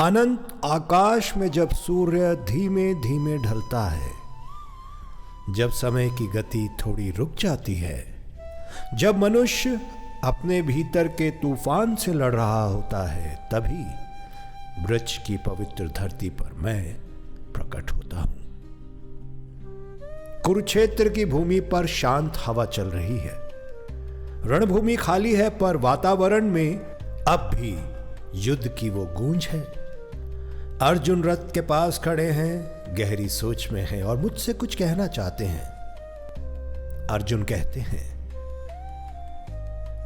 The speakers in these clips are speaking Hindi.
अनंत आकाश में जब सूर्य धीमे धीमे ढलता है, जब समय की गति थोड़ी रुक जाती है, जब मनुष्य अपने भीतर के तूफान से लड़ रहा होता है, तभी वृक्ष की पवित्र धरती पर मैं प्रकट होता हूं। कुरुक्षेत्र की भूमि पर शांत हवा चल रही है। रणभूमि खाली है, पर वातावरण में अब भी युद्ध की वो गूंज है। अर्जुन रथ के पास खड़े हैं, गहरी सोच में हैं और मुझसे कुछ कहना चाहते हैं। अर्जुन कहते हैं,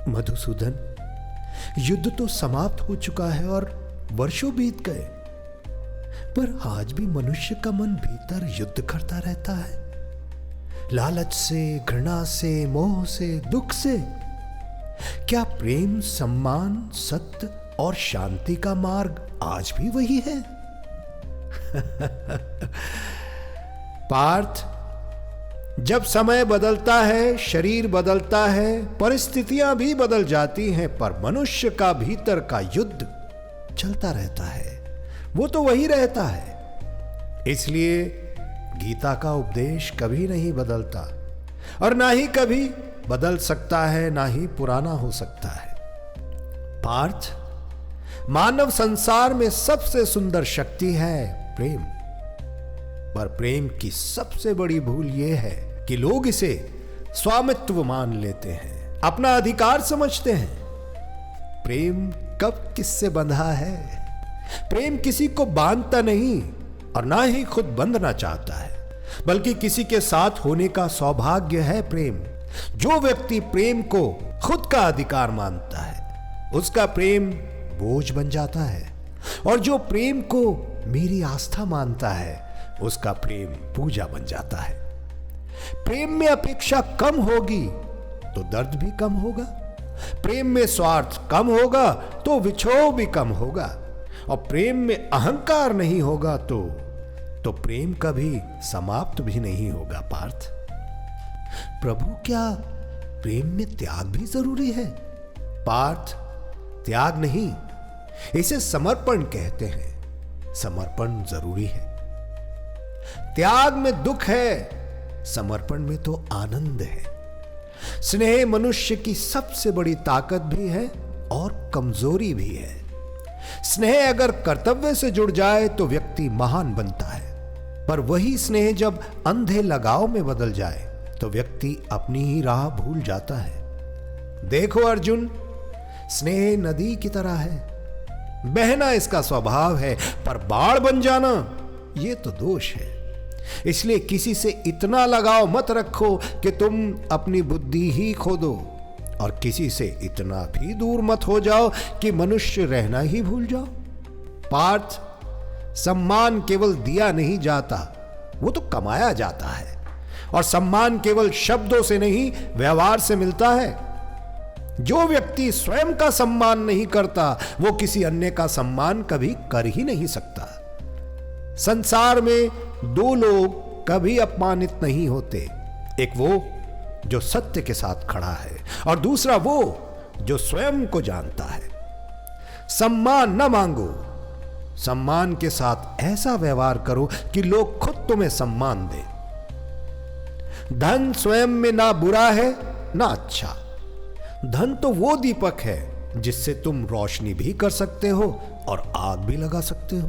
मधुसूदन, युद्ध तो समाप्त हो चुका है और वर्षों बीत गए, पर आज भी मनुष्य का मन भीतर युद्ध करता रहता है। लालच से, घृणा से, मोह से, दुख से। क्या प्रेम, सम्मान, सत्य और शांति का मार्ग आज भी वही है? पार्थ, जब समय बदलता है, शरीर बदलता है, परिस्थितियां भी बदल जाती हैं, पर मनुष्य का भीतर का युद्ध चलता रहता है। वो तो वही रहता है। इसलिए गीता का उपदेश कभी नहीं बदलता और ना ही कभी बदल सकता है, ना ही पुराना हो सकता है। पार्थ, मानव संसार में सबसे सुंदर शक्ति है प्रेम, पर प्रेम की सबसे बड़ी भूल यह है कि लोग इसे स्वामित्व मान लेते हैं, अपना अधिकार समझते हैं। प्रेम कब किससे बंधा है? प्रेम किसी को बांधता नहीं और ना ही खुद बंधना चाहता है, बल्कि किसी के साथ होने का सौभाग्य है प्रेम। जो व्यक्ति प्रेम को खुद का अधिकार मानता है, उसका प्रेम बोझ बन जाता है, और जो प्रेम को मेरी आस्था मानता है, उसका प्रेम पूजा बन जाता है। प्रेम में अपेक्षा कम होगी तो दर्द भी कम होगा। प्रेम में स्वार्थ कम होगा तो विक्षोभ भी कम होगा, और प्रेम में अहंकार नहीं होगा तो प्रेम कभी समाप्त भी नहीं होगा। पार्थ, प्रभु, क्या प्रेम में त्याग भी जरूरी है? पार्थ, त्याग नहीं, इसे समर्पण कहते हैं। समर्पण जरूरी है। त्याग में दुख है, समर्पण में तो आनंद है। स्नेह मनुष्य की सबसे बड़ी ताकत भी है और कमजोरी भी है। स्नेह अगर कर्तव्य से जुड़ जाए तो व्यक्ति महान बनता है, पर वही स्नेह जब अंधे लगाव में बदल जाए तो व्यक्ति अपनी ही राह भूल जाता है। देखो अर्जुन, स्नेह नदी की तरह है, बहना इसका स्वभाव है, पर बाढ़ बन जाना यह तो दोष है। इसलिए किसी से इतना लगाव मत रखो कि तुम अपनी बुद्धि ही खो दो, और किसी से इतना भी दूर मत हो जाओ कि मनुष्य रहना ही भूल जाओ। पार्थ, सम्मान केवल दिया नहीं जाता, वो तो कमाया जाता है, और सम्मान केवल शब्दों से नहीं, व्यवहार से मिलता है। जो व्यक्ति स्वयं का सम्मान नहीं करता, वो किसी अन्य का सम्मान कभी कर ही नहीं सकता। संसार में दो लोग कभी अपमानित नहीं होते, एक वो जो सत्य के साथ खड़ा है, और दूसरा वो जो स्वयं को जानता है। सम्मान न मांगो, सम्मान के साथ ऐसा व्यवहार करो कि लोग खुद तुम्हें सम्मान दें। धन स्वयं में ना बुरा है ना अच्छा। धन तो वो दीपक है जिससे तुम रोशनी भी कर सकते हो और आग भी लगा सकते हो।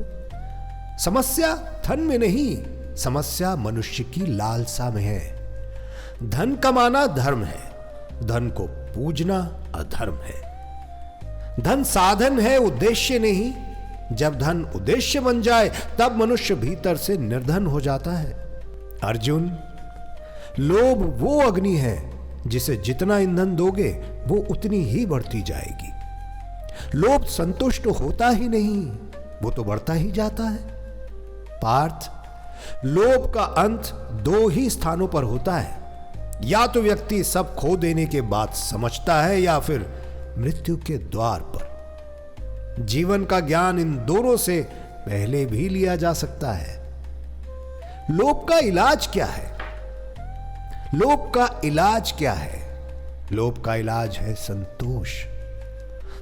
समस्या धन में नहीं, समस्या मनुष्य की लालसा में है। धन कमाना धर्म है, धन को पूजना अधर्म है। धन साधन है, उद्देश्य नहीं। जब धन उद्देश्य बन जाए तब मनुष्य भीतर से निर्धन हो जाता है। अर्जुन, लोभ वो अग्नि है जिसे जितना ईंधन दोगे वो उतनी ही बढ़ती जाएगी। लोभ संतुष्ट होता ही नहीं, वो तो बढ़ता ही जाता है। पार्थ, लोभ का अंत दो ही स्थानों पर होता है। या तो व्यक्ति सब खो देने के बाद समझता है, या फिर मृत्यु के द्वार पर। जीवन का ज्ञान इन दोनों से पहले भी लिया जा सकता है। लोभ का इलाज क्या है? लोभ का इलाज क्या है? लोभ का इलाज है संतोष।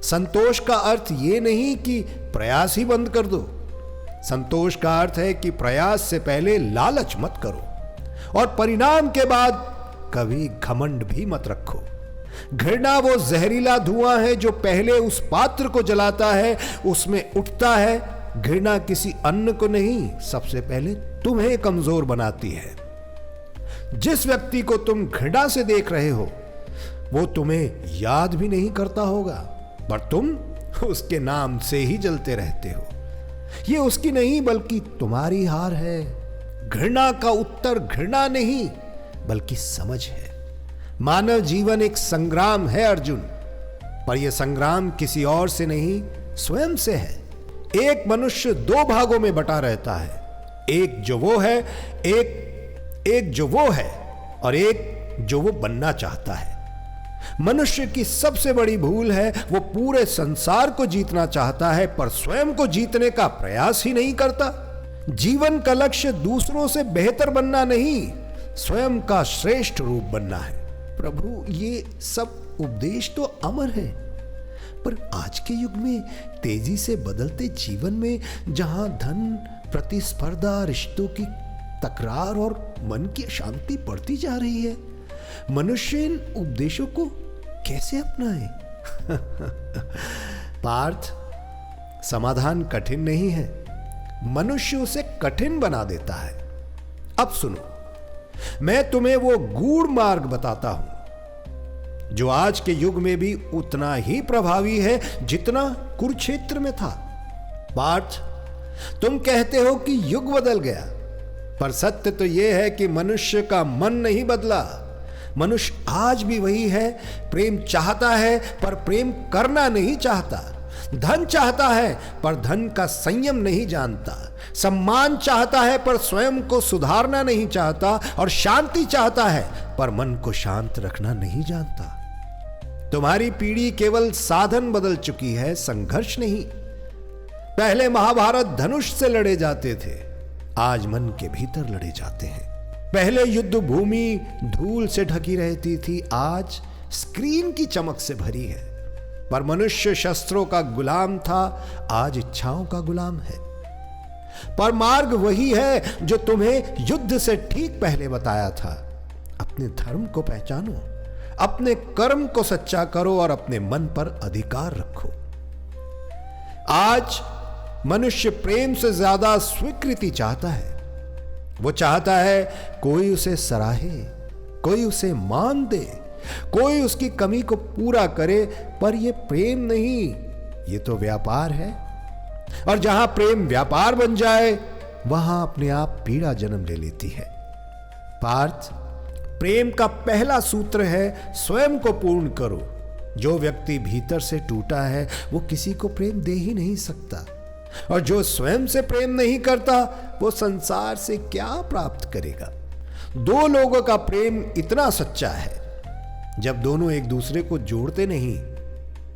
संतोष का अर्थ ये नहीं कि प्रयास ही बंद कर दो। संतोष का अर्थ है कि प्रयास से पहले लालच मत करो और परिणाम के बाद कभी घमंड भी मत रखो। घृणा वो जहरीला धुआं है जो पहले उस पात्र को जलाता है, उसमें उठता है। घृणा किसी अन्न को नहीं, सबसे पहले तुम्हें कमजोर बनाती है। जिस व्यक्ति को तुम घृणा से देख रहे हो वो तुम्हें याद भी नहीं करता होगा, पर तुम उसके नाम से ही जलते रहते हो। ये उसकी नहीं बल्कि तुम्हारी हार है। घृणा का उत्तर घृणा नहीं बल्कि समझ है। मानव जीवन एक संग्राम है अर्जुन, पर यह संग्राम किसी और से नहीं, स्वयं से है। एक मनुष्य दो भागों में बटा रहता है, एक जो वो है, एक जो वो है और एक जो वो बनना चाहता है। मनुष्य की सबसे बड़ी भूल है वो पूरे संसार को जीतना चाहता है पर स्वयं को जीतने का प्रयास ही नहीं करता। जीवन का लक्ष्य दूसरों से बेहतर बनना नहीं, स्वयं का श्रेष्ठ रूप बनना है। प्रभु, ये सब उपदेश तो अमर है, पर आज के युग में तेजी से बदलते जीवन में जहां धन, प्रतिस्पर्धा, रिश्तों की तकरार और मन की अशांति बढ़ती जा रही है, मनुष्य इन उपदेशों को कैसे अपनाए? पार्थ, समाधान कठिन नहीं है, मनुष्य उसे कठिन बना देता है। अब सुनो, मैं तुम्हें वो गूढ़ मार्ग बताता हूं जो आज के युग में भी उतना ही प्रभावी है जितना कुरुक्षेत्र में था। पार्थ, तुम कहते हो कि युग बदल गया, पर सत्य तो यह है कि मनुष्य का मन नहीं बदला। मनुष्य आज भी वही है। प्रेम चाहता है पर प्रेम करना नहीं चाहता। धन चाहता है पर धन का संयम नहीं जानता। सम्मान चाहता है पर स्वयं को सुधारना नहीं चाहता, और शांति चाहता है पर मन को शांत रखना नहीं जानता। तुम्हारी पीढ़ी केवल साधन बदल चुकी है, संघर्ष नहीं। पहले महाभारत धनुष से लड़े जाते थे, आज मन के भीतर लड़े जाते हैं। पहले युद्ध भूमि धूल से ढकी रहती थी, आज स्क्रीन की चमक से भरी है। पर मनुष्य शस्त्रों का गुलाम था, आज इच्छाओं का गुलाम है। पर मार्ग वही है जो तुम्हें युद्ध से ठीक पहले बताया था। अपने धर्म को पहचानो, अपने कर्म को सच्चा करो और अपने मन पर अधिकार रखो। आज मनुष्य प्रेम से ज्यादा स्वीकृति चाहता है। वो चाहता है कोई उसे सराहे, कोई उसे मान दे, कोई उसकी कमी को पूरा करे, पर यह प्रेम नहीं, ये तो व्यापार है। और जहां प्रेम व्यापार बन जाए वहां अपने आप पीड़ा जन्म ले लेती है। पार्थ, प्रेम का पहला सूत्र है स्वयं को पूर्ण करो। जो व्यक्ति भीतर से टूटा है वो किसी को प्रेम दे ही नहीं सकता, और जो स्वयं से प्रेम नहीं करता वो संसार से क्या प्राप्त करेगा। दो लोगों का प्रेम इतना सच्चा है जब दोनों एक दूसरे को जोड़ते नहीं,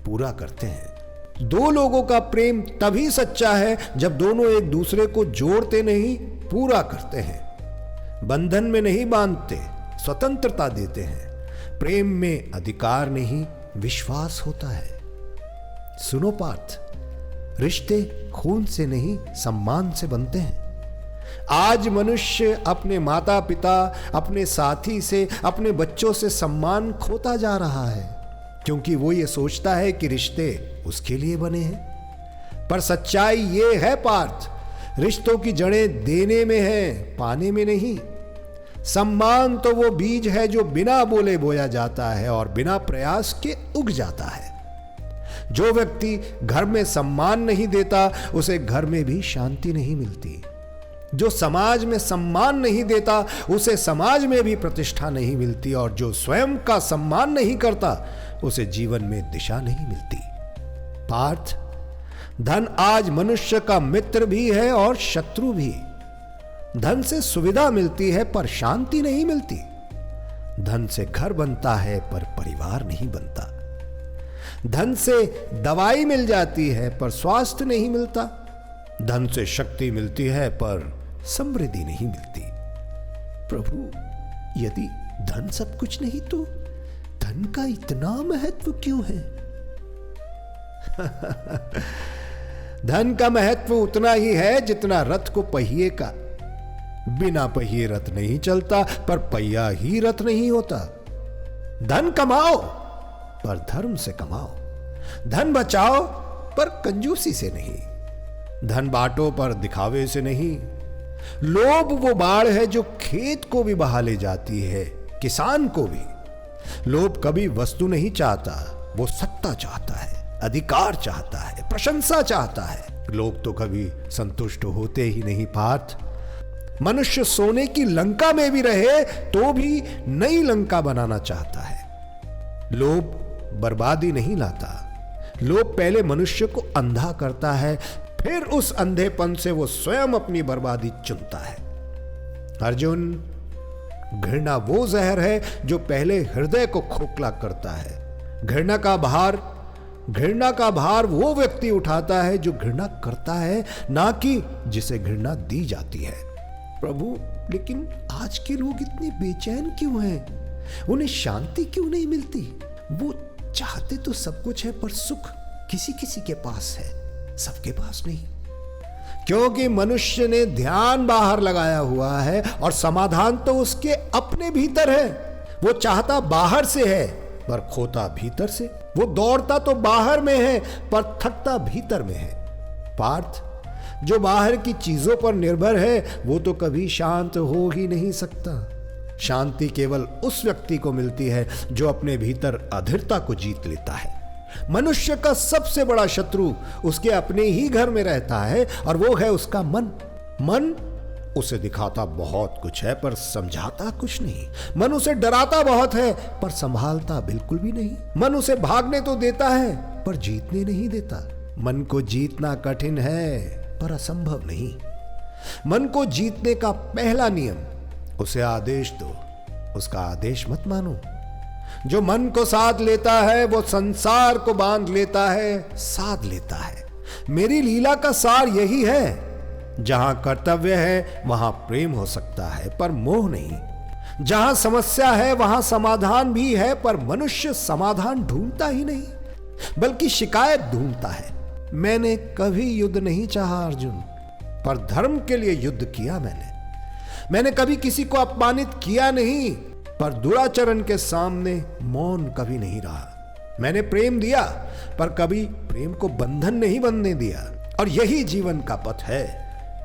पूरा करते हैं। दो लोगों का प्रेम तभी सच्चा है जब दोनों एक दूसरे को जोड़ते नहीं, पूरा करते हैं। बंधन में नहीं बांधते, स्वतंत्रता देते हैं। प्रेम में अधिकार नहीं, विश्वास होता है। सुनो पार्थ, रिश्ते खून से नहीं सम्मान से बनते हैं। आज मनुष्य अपने माता पिता, अपने साथी से, अपने बच्चों से सम्मान खोता जा रहा है, क्योंकि वो ये सोचता है कि रिश्ते उसके लिए बने हैं। पर सच्चाई ये है पार्थ, रिश्तों की जड़ें देने में है, पाने में नहीं। सम्मान तो वो बीज है जो बिना बोले बोया जाता है और बिना प्रयास के उग जाता है। जो व्यक्ति घर में सम्मान नहीं देता उसे घर में भी शांति नहीं मिलती। जो समाज में सम्मान नहीं देता उसे समाज में भी प्रतिष्ठा नहीं मिलती, और जो स्वयं का सम्मान नहीं करता उसे जीवन में दिशा नहीं मिलती। पार्थ, धन आज मनुष्य का मित्र भी है और शत्रु भी। धन से सुविधा मिलती है पर शांति नहीं मिलती। धन से घर बनता है पर परिवार नहीं बनता। धन से दवाई मिल जाती है पर स्वास्थ्य नहीं मिलता। धन से शक्ति मिलती है पर समृद्धि नहीं मिलती। प्रभु, यदि धन सब कुछ नहीं तो धन का इतना महत्व क्यों है? धन का महत्व उतना ही है जितना रथ को पहिए का। बिना पहिए रथ नहीं चलता, पर पहिया ही रथ नहीं होता। धन कमाओ पर धर्म से कमाओ, धन बचाओ पर कंजूसी से नहीं, धन बांटो पर दिखावे से नहीं। लोभ वो बाढ़ है जो खेत को भी बहा ले जाती है, किसान को भी। लोभ कभी वस्तु नहीं चाहता, वो सत्ता चाहता है, अधिकार चाहता है, प्रशंसा चाहता है। लोग तो कभी संतुष्ट होते ही नहीं पार्थ। मनुष्य सोने की लंका में भी रहे तो भी नई लंका बनाना चाहता है। लोभ बर्बादी नहीं लाता, लोभ पहले मनुष्य को अंधा करता है, फिर उस अंधेपन से वो स्वयं अपनी बर्बादी चुनता है। अर्जुन, घृणा वो जहर है जो पहले हृदय को खोखला करता है। घृणा का भार वो व्यक्ति उठाता है जो घृणा करता है, ना कि जिसे घृणा दी जाती है। प्रभु, लेकिन आज के लोग इतने बेचैन क्यों हैं? उन्हें शांति क्यों नहीं मिलती? वो चाहते तो सब कुछ है, पर सुख किसी किसी के पास है, सबके पास नहीं। क्योंकि मनुष्य ने ध्यान बाहर लगाया हुआ है और समाधान तो उसके अपने भीतर है। वो चाहता बाहर से है पर खोता भीतर से। वो दौड़ता तो बाहर में है पर थकता भीतर में है। पार्थ, जो बाहर की चीजों पर निर्भर है वो तो कभी शांत हो ही नहीं सकता। शांति केवल उस व्यक्ति को मिलती है जो अपने भीतर अधीरता को जीत लेता है। मनुष्य का सबसे बड़ा शत्रु उसके अपने ही घर में रहता है और वो है उसका मन। मन उसे दिखाता बहुत कुछ है पर समझाता कुछ नहीं। मन उसे डराता बहुत है पर संभालता बिल्कुल भी नहीं। मन उसे भागने तो देता है पर जीतने नहीं देता। मन को जीतना कठिन है पर असंभव नहीं। मन को जीतने का पहला नियम, उसे आदेश दो, उसका आदेश मत मानो। जो मन को साध लेता है वो संसार को बांध लेता है, साध लेता है। मेरी लीला का सार यही है, जहां कर्तव्य है वहां प्रेम हो सकता है पर मोह नहीं। जहां समस्या है वहां समाधान भी है, पर मनुष्य समाधान ढूंढता ही नहीं बल्कि शिकायत ढूंढता है। मैंने कभी युद्ध नहीं चाहा अर्जुन, पर धर्म के लिए युद्ध किया मैंने कभी किसी को अपमानित किया नहीं, पर दुराचरण के सामने मौन कभी नहीं रहा। मैंने प्रेम दिया पर कभी प्रेम को बंधन नहीं बनने दिया। और यही जीवन का पथ है,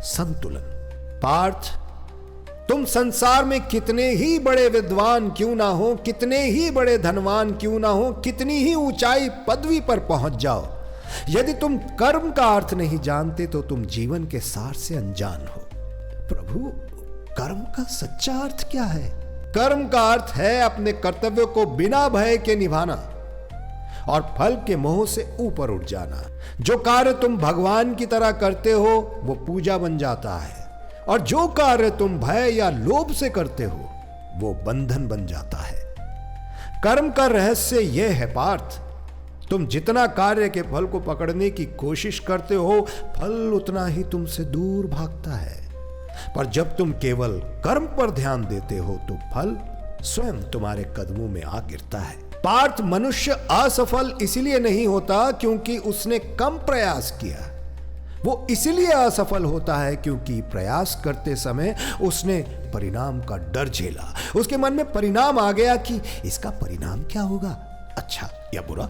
संतुलन। पार्थ, तुम संसार में कितने ही बड़े विद्वान क्यों ना हो, कितने ही बड़े धनवान क्यों ना हो, कितनी ही ऊंचाई पदवी पर पहुंच जाओ, यदि तुम कर्म का अर्थ नहीं जानते तो तुम जीवन के सार से अनजान हो। प्रभु, कर्म का सच्चा अर्थ क्या है? कर्म का अर्थ है अपने कर्तव्य को बिना भय के निभाना और फल के मोह से ऊपर उठ जाना। जो कार्य तुम भगवान की तरह करते हो वो पूजा बन जाता है, और जो कार्य तुम भय या लोभ से करते हो वो बंधन बन जाता है। कर्म का रहस्य यह है पार्थ, तुम जितना कार्य के फल को पकड़ने की कोशिश करते हो, फल उतना ही तुमसे दूर भागता है। पर जब तुम केवल कर्म पर ध्यान देते हो तो फल स्वयं तुम्हारे कदमों में आ गिरता है। पार्थ, मनुष्य असफल इसलिए नहीं होता क्योंकि उसने कम प्रयास किया। वो इसलिए असफल होता है क्योंकि प्रयास करते समय उसने परिणाम का डर झेला। उसके मन में परिणाम आ गया कि इसका परिणाम क्या होगा, अच्छा या बुरा।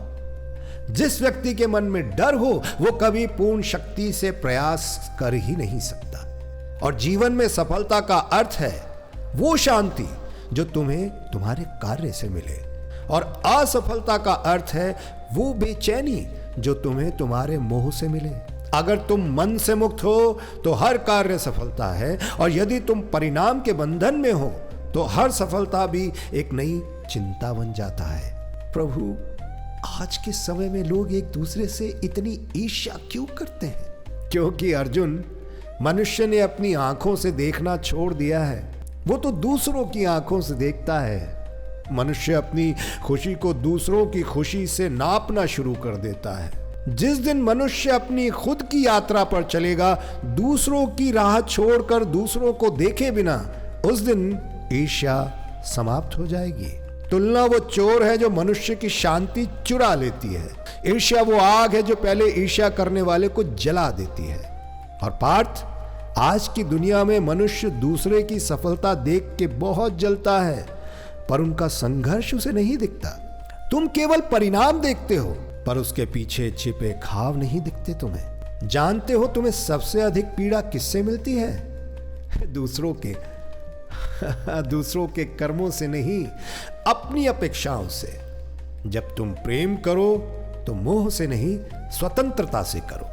जिस व्यक्ति के मन में डर हो वो कभी पूर्ण शक्ति से प्रयास कर ही नहीं सकता। और जीवन में सफलता का अर्थ है वो शांति जो तुम्हें तुम्हारे कार्य से मिले, और असफलता का अर्थ है वो बेचैनी जो तुम्हें तुम्हारे मोह से मिले। अगर तुम मन से मुक्त हो तो हर कार्य सफलता है, और यदि तुम परिणाम के बंधन में हो तो हर सफलता भी एक नई चिंता बन जाता है। प्रभु, आज के समय में लोग एक दूसरे से इतनी ईर्ष्या क्यों करते हैं? क्योंकि अर्जुन, मनुष्य ने अपनी आंखों से देखना छोड़ दिया है, वो तो दूसरों की आंखों से देखता है। मनुष्य अपनी खुशी को दूसरों की खुशी से नापना शुरू कर देता है। जिस दिन मनुष्य अपनी खुद की यात्रा पर चलेगा, दूसरों की राह छोड़कर दूसरों को देखे बिना, उस दिन ईर्ष्या समाप्त हो जाएगी। तुलना वो चोर है जो मनुष्य की शांति चुरा लेती है। ईर्ष्या वो आग है जो पहले ईर्ष्या करने वाले को जला देती है। और पार्थ, आज की दुनिया में मनुष्य दूसरे की सफलता देख के बहुत जलता है, पर उनका संघर्ष उसे नहीं दिखता। तुम केवल परिणाम देखते हो, पर उसके पीछे छिपे घाव नहीं दिखते तुम्हें। जानते हो तुम्हें सबसे अधिक पीड़ा किससे मिलती है? दूसरों के कर्मों से नहीं, अपनी अपेक्षाओं से। जब तुम प्रेम करो तो मोह से नहीं, स्वतंत्रता से करो।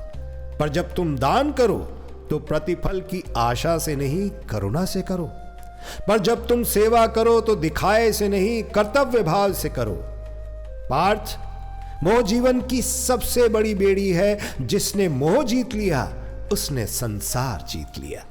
पर जब तुम दान करो तो प्रतिफल की आशा से नहीं, करुणा से करो। पर जब तुम सेवा करो तो दिखाए से नहीं, कर्तव्य भाव से करो। पार्थ, मोह जीवन की सबसे बड़ी बेड़ी है। जिसने मोह जीत लिया उसने संसार जीत लिया।